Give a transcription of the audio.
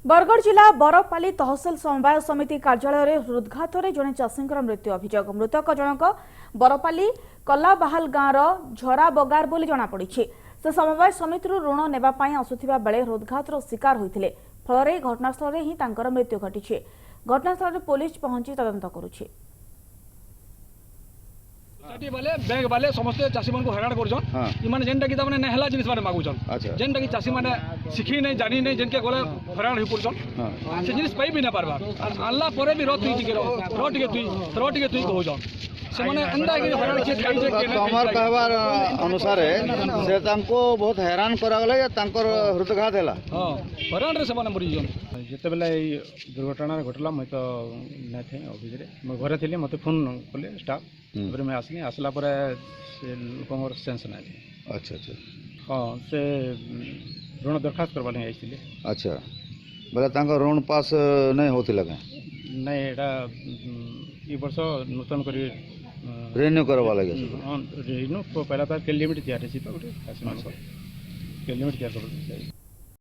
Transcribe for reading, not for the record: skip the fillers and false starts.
बरगढ़ जिला बरपाली तहसिल समवाय समिति कार्यालय हृदघात जड़े चाषी मृत्यु अभियोग मृतक जनक बरपाली कलाबाहाल गाँव झरा बगार बोली जमापड़ी से समवाय समिति ऋण नेबाई आसुवा बेले हृदघातर शिकार होते फल घटनास्थल ही मृत्यु घटी घटनास्थल पुलिस पहुंची तदंत करुछि। वाले बैंक वाले समस्त चाषी मन को हैरान कर जेनटा कि तमने नहला जिनिस माने मागुछन जेनटा कि चाषी माने सिखी नहीं जानी नहीं जेनके गले हैरान हो पड़छन से जिनिस पाई भी ना पारबा आनला परे भी रोटी टिके तुई कहउछन से माने अंदा कि हैरान के खाइ जे तमर कहबार अनुसार से तांको बहुत हैरान करा गले या तांकर हृदघात हैला हैरान रे से माने मरि जन जिते बेले दुर्घटना घटला मैं तो नहीं थे ऑफिस रे मैं घरे थी मत फोन कले स्टाफ मैं आसली आसला लोक सेंस ना। अच्छा अच्छा हाँ से ऋण दरखास्त करवा आई। अच्छा बोले तांको ऋण पास नहीं होती लगे नहीं एटा ई वर्ष नूतन करी रिन्यू करवा लगे रिन्यू पहला तो के लिमिट तैयार है तो के लिमिट तैयार कर